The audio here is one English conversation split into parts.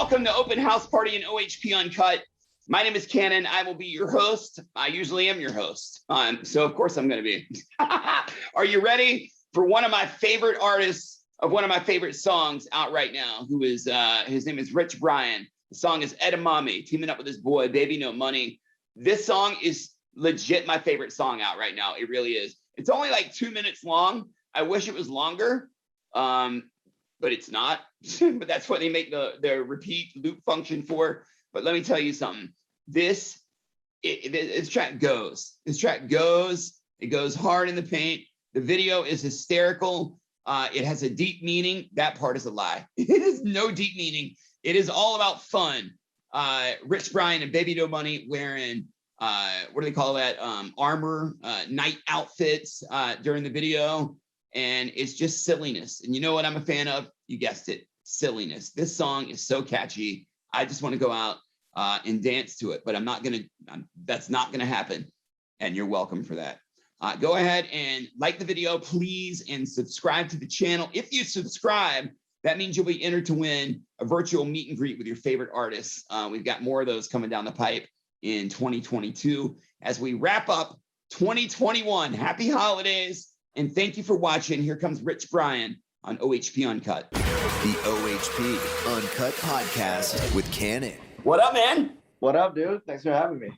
welcome to Open House Party in OHP Uncut. My name is Kannon. I will be your host. I usually am your host. So of course I'm going to be. Are you ready for one of my favorite artists of one of my favorite songs out right now, who is, his name is Rich Brian. The song is Edamame, teaming up with his boy, Baby No Money. This song is legit my favorite song out right now. It really is. It's only like 2 minutes long. I wish it was longer, but it's not. But that's what they make the repeat loop function for. But let me tell you something. This track goes. This track goes. It goes hard in the paint. The video is hysterical. It has a deep meaning. That part is a lie. It has no deep meaning. It is all about fun. Rich Brian and Baby No Money wearing what do they call that? Armor, night outfits during the video. And it's just silliness. And you know what I'm a fan of? You guessed it, silliness. This song is so catchy. I just want to go out and dance to it, but that's not gonna happen. And you're welcome for that. Go ahead and like the video, please, and subscribe to the channel. If you subscribe, that means you'll be entered to win a virtual meet and greet with your favorite artists. We've got more of those coming down the pipe in 2022 as we wrap up 2021. Happy holidays, and thank you for watching. Here comes Rich Brian on OHP Uncut. The OHP Uncut Podcast with Kannon. What up, man? What up, dude? Thanks for having me.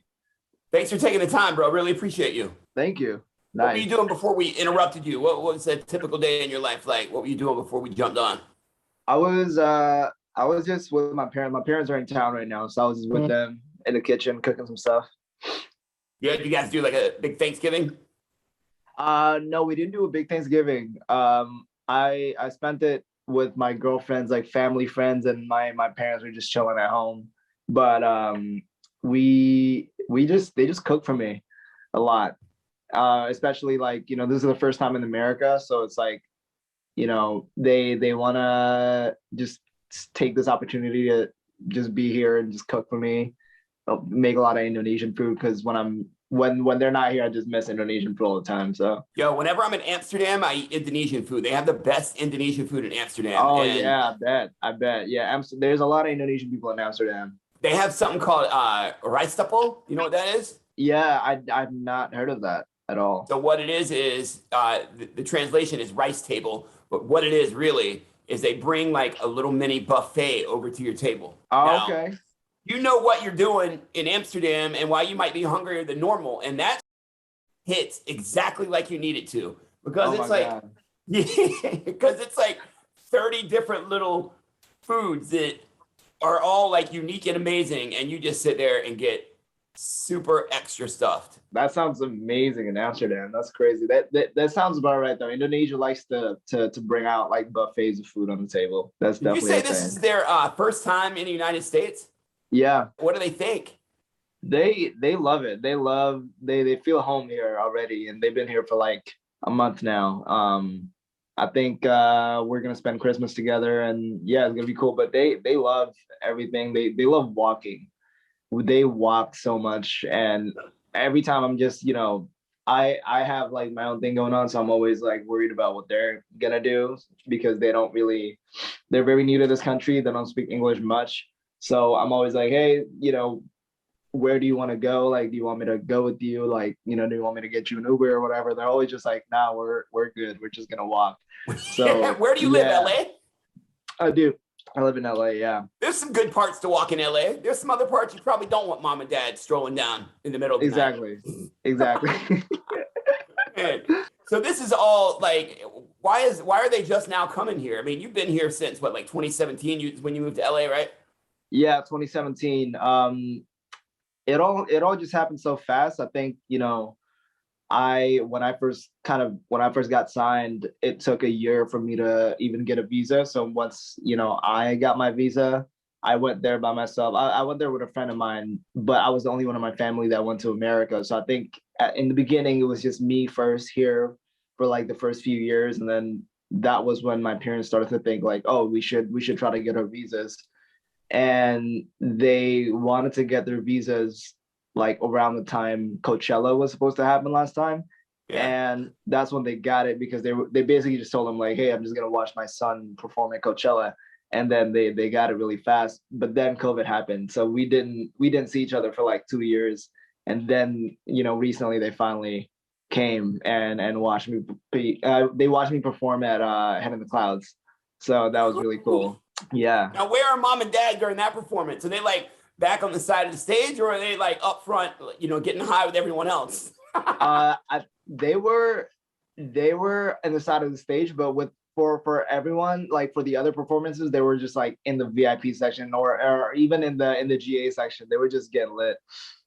Thanks for taking the time, bro. Really appreciate you. Thank you. Nice. What were you doing before we interrupted you? What was a typical day in your life like? What were you doing before we jumped on? I was just with my parents. My parents are in town right now, so I was just with them in the kitchen cooking some stuff. Yeah, you guys do like a big Thanksgiving? No, we didn't do a big Thanksgiving. I spent it with my girlfriend's like family friends, and my parents were just chilling at home. But they just cook for me a lot. Especially like, this is the first time in America, so it's like, they want to just take this opportunity to just be here and just cook for me. I'll make a lot of Indonesian food because when they're not here, I just miss Indonesian food all the time. So whenever I'm in Amsterdam, I eat Indonesian food. They have the best Indonesian food in Amsterdam. Oh yeah, I bet. Yeah, there's a lot of Indonesian people in Amsterdam. They have something called rijstapel. You know what that is? Yeah, I've not heard of that at all. So what it is the translation is rice table, but what it is really is they bring like a little mini buffet over to your table. Oh, now, okay. You know what you're doing in Amsterdam and why you might be hungrier than normal, and that hits exactly like you need it to, because it's like, because it's like 30 different little foods that are all like unique and amazing, and you just sit there and get super extra stuffed. That sounds amazing in Amsterdam. That's crazy. That sounds about right though. Indonesia likes to bring out like buffets of food on the table. That's definitely. Did you say this is their first time in the United States? Yeah. What do they think? They love it. They feel home here already, and they've been here for like a month now. I think we're gonna spend Christmas together, and yeah, it's gonna be cool. But they love everything. They love walking. They walk so much, and every time I'm just, I have like my own thing going on, so I'm always like worried about what they're gonna do, because they're very new to this country. They don't speak English much, so I'm always like, hey, where do you want to go? Like, do you want me to go with you? Like, do you want me to get you an Uber or whatever? They're always just like, nah, we're good. We're just gonna walk. So where do you live, LA? I do. I live in LA, yeah. There's some good parts to walk in LA. There's some other parts you probably don't want mom and dad strolling down in the middle of the night. Exactly. So this is all like, why are they just now coming here? I mean, you've been here since what, like 2017 when you moved to LA, right? Yeah, 2017. It all just happened so fast. I think, when I first got signed, it took a year for me to even get a visa. So once, I got my visa, I went there by myself. I went there with a friend of mine, but I was the only one in my family that went to America. So I think in the beginning, it was just me first here for like the first few years. And then that was when my parents started to think like, oh, we should try to get our visas. And they wanted to get their visas like around the time Coachella was supposed to happen last time. Yeah. And that's when they got it, because they basically just told them like, hey, I'm just going to watch my son perform at Coachella. and then they got it really fast. But then COVID happened, so we didn't see each other for like 2 years. And then recently they finally came and watched me. They watched me perform at Head in the Clouds, so that was really cool. Yeah. Now, where are mom and dad during that performance? Are they like back on the side of the stage, or are they like up front, getting high with everyone else? They were in the side of the stage, but for everyone, like for the other performances, they were just like in the VIP section or even in the GA section. They were just getting lit.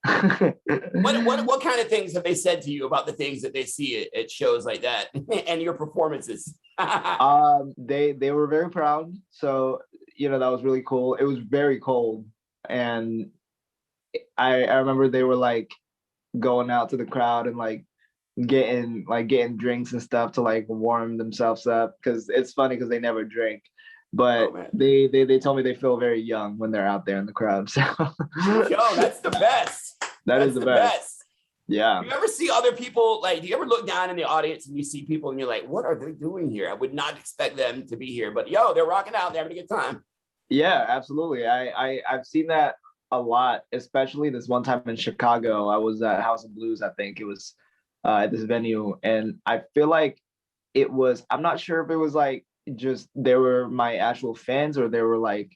What kind of things have they said to you about the things that they see at shows like that and your performances? They were very proud. So that was really cool. It was very cold, and I remember they were like going out to the crowd and like getting drinks and stuff to like warm themselves up, because it's funny because they never drink, but they told me they feel very young when they're out there in the crowd. So yo, that's the best. That's the best. Yeah. Do you ever see other people, like, do you ever look down in the audience and you see people and you're like, what are they doing here? I would not expect them to be here, but yo, they're rocking out, they're having a good time. Yeah, absolutely. I've seen that a lot, especially this one time in Chicago. I was at House of Blues, I think it was, at this venue, and I feel like I'm not sure if it was like just they were my actual fans or they were like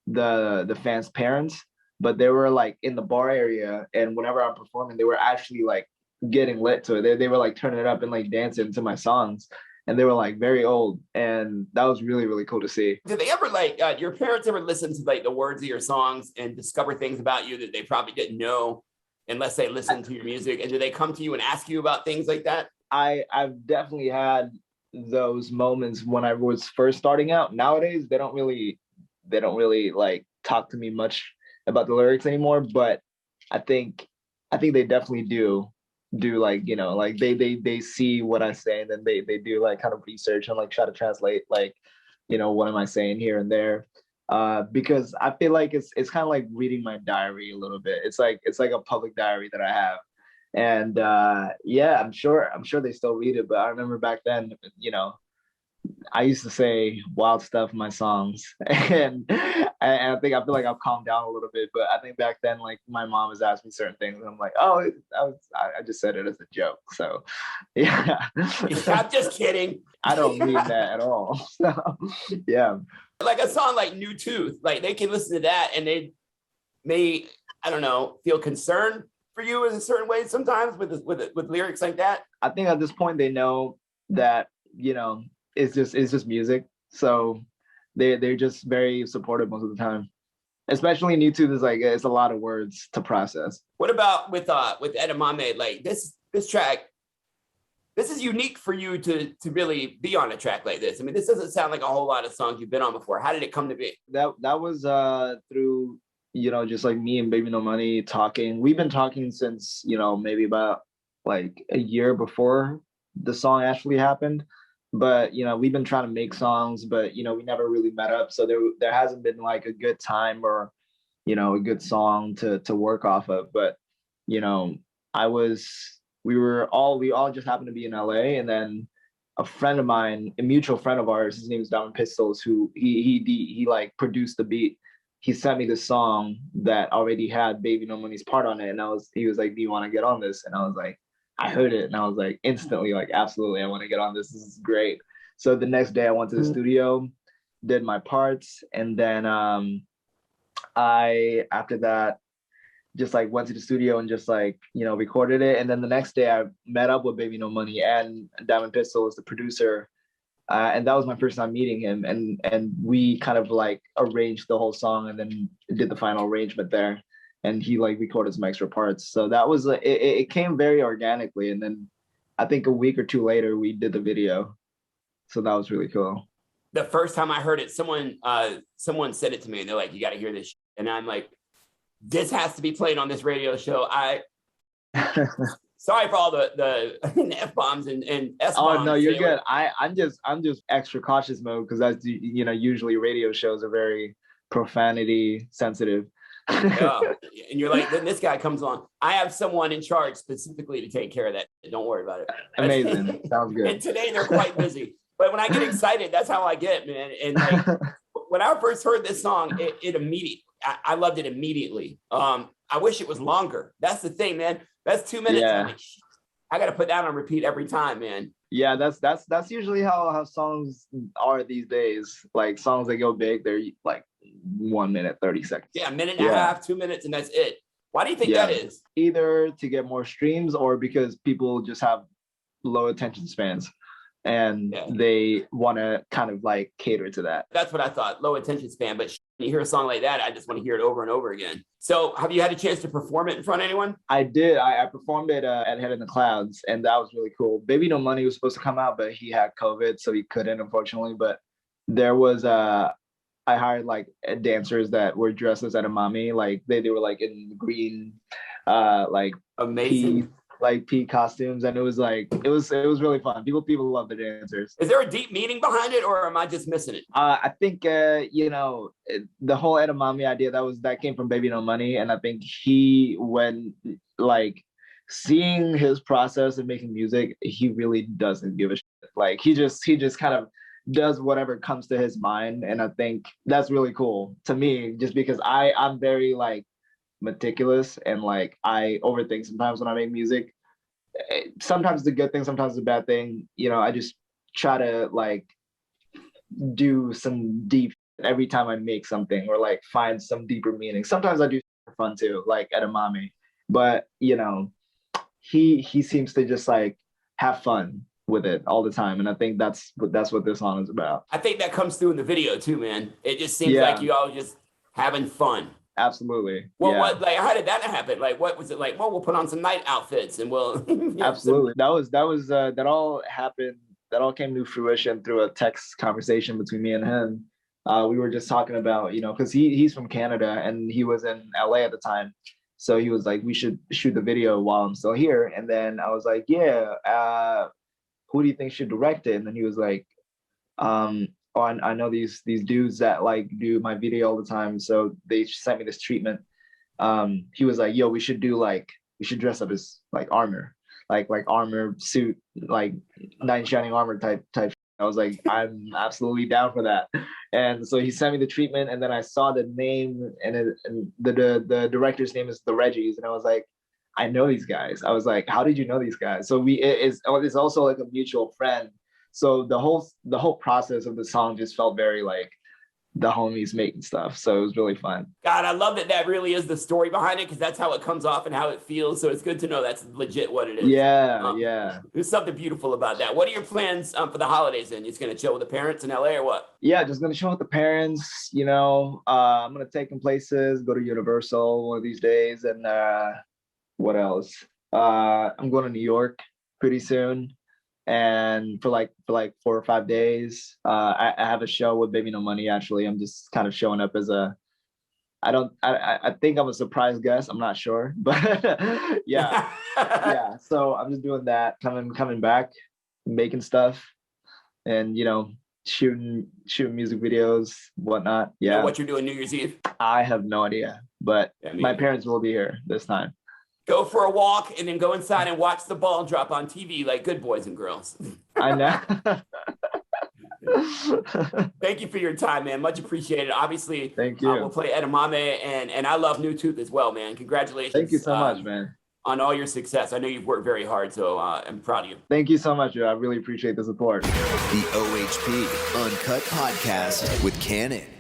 the fans' parents, but they were like in the bar area, and whenever I'm performing, they were actually like getting lit to it. They were like turning it up and like dancing to my songs, and they were like very old, and that was really, really cool to see. Did they ever like your parents ever listen to like the words of your songs and discover things about you that they probably didn't know unless they listened to your music? And do they come to you and ask you about things like that? I've definitely had those moments when I was first starting out. Nowadays, they don't really like talk to me much about the lyrics anymore, but I think they definitely do like, like they see what I say, and then they do like kind of research and like try to translate like, what am I saying here and there. Because I feel like it's kind of like reading my diary a little bit. It's like a public diary that I have, and yeah, I'm sure they still read it. But I remember back then, I used to say wild stuff in my songs, and I feel like I've calmed down a little bit. But I think back then, like my mom has asked me certain things, and I'm like, oh, I just said it as a joke. So yeah, I'm just kidding. I don't mean that at all. So yeah. Like a song like New Tooth, like they can listen to that and they may, I don't know, feel concerned for you in a certain way sometimes with lyrics like that. I think at this point they know that, it's just music. So they're just very supportive most of the time. Especially New Tooth is like, it's a lot of words to process. What about with Edamame? Like this track, this is unique for you to really be on a track like this. I mean, this doesn't sound like a whole lot of songs you've been on before. How did it come to be? That was through, just like me and Baby No Money talking. We've been talking since, maybe about like a year before the song actually happened. But, we've been trying to make songs, but, we never really met up. So there hasn't been like a good time or, a good song to work off of. But, we all just happened to be in LA, and then a friend of mine, a mutual friend of ours, his name is Diamond Pistols, who he like produced the beat. He sent me this song that already had Baby No Money's part on it, and he was like, do you want to get on this? And I was like, I heard it, and I was like instantly like, absolutely, I want to get on this. This is great. So the next day I went to the studio, did my parts, and then after that just like went to the studio and just like, recorded it. And then the next day I met up with Baby No Money and Diamond Pistol was the producer. And that was my first time meeting him. And we kind of like arranged the whole song and then did the final arrangement there. And he like recorded some extra parts. So that was, it came very organically. And then I think a week or two later, we did the video. So that was really cool. The first time I heard it, someone said it to me and they're like, you got to hear this. And I'm like, this has to be played on this radio show. Sorry for all the F-bombs and S-bombs. Oh no, you're good. I'm just extra cautious mode because that's usually radio shows are very profanity sensitive. Yeah. And you're like, then this guy comes on. I have someone in charge specifically to take care of that. Don't worry about it. Amazing. Sounds good. And today they're quite busy. But when I get excited, that's how I get, man. And like when I first heard this song, I loved it immediately. I wish it was longer. That's the thing, man. That's 2 minutes. Yeah. I'm like, I got to put that on repeat every time, man. Yeah, that's usually how songs are these days. Like songs that go big, they're like 1 minute, 30 seconds. Yeah, a minute and a half, 2 minutes, and that's it. Why do you think that is? Either to get more streams or because people just have low attention spans and they want to kind of like cater to that. That's what I thought, low attention span. But when you hear a song like that, I just want to hear it over and over again. So have you had a chance to perform it in front of anyone? I did. I performed it at Head in the Clouds, and that was really cool. Baby No Money was supposed to come out, but he had COVID, so he couldn't, unfortunately. But there was I hired like dancers that were dressed as Edamame. Like they were like in green, like amazing, pea costumes, and it was really fun. People love the dancers. Is there a deep meaning behind it, or am I just missing it? I think the whole Edamame idea that came from Baby No Money, and I think when like seeing his process of making music, he really doesn't give a shit. Like he just kind of does whatever comes to his mind, and I think that's really cool to me, just because I'm very like meticulous and like I overthink sometimes when I make music. Sometimes it's a good thing, sometimes it's a bad thing. I just try to like do some deep every time I make something, or like find some deeper meaning. Sometimes I do for fun too, like Edamame, but he seems to just like have fun with it all the time, and I think that's what this song is about. I think that comes through in the video too, man. It just seems like you all just having fun. Absolutely. Well, how did that happen? Like, what was it like? Well, we'll put on some night outfits and we'll. Absolutely. That all happened. That all came to fruition through a text conversation between me and him. We were just talking about, because he's from Canada and he was in LA at the time. So he was like, we should shoot the video while I'm still here. And then I was like, who do you think should direct it? And then he was like, I know these dudes that like do my video all the time, so they sent me this treatment. He was like, yo, we should dress up as like armor, like armor suit, like knight in shining armor type. I was like, I'm absolutely down for that. And so he sent me the treatment, and then I saw the name, and the director's name is the Reggies, and I was like, I know these guys. I was like, how did you know these guys? So it's also like a mutual friend. So the whole process of the song just felt very like the homies making stuff. So it was really fun. God, I love that really is the story behind it, because that's how it comes off and how it feels. So it's good to know that's legit what it is. Yeah. There's something beautiful about that. What are your plans for the holidays then? You just going to chill with the parents in LA or what? Yeah, just going to chill with the parents. I'm going to take them places, go to Universal one of these days. And what else? I'm going to New York pretty soon. And for like 4 or 5 days, I have a show with Baby No Money. Actually, I'm just kind of showing up as I think I'm a surprise guest. I'm not sure, but yeah. So I'm just doing that, coming back, making stuff, and shooting music videos, whatnot. Yeah. You know what you're doing New Year's Eve? I have no idea, but my parents will be here this time. Go for a walk and then go inside and watch the ball drop on TV like good boys and girls. I know. Thank you for your time, man. Much appreciated. Obviously, thank you. We'll play Edamame, and I love New Tooth as well, man. Congratulations. Thank you so much, man. On all your success. I know you've worked very hard, so I'm proud of you. Thank you so much. I really appreciate the support. The OHP Uncut Podcast with Kannon.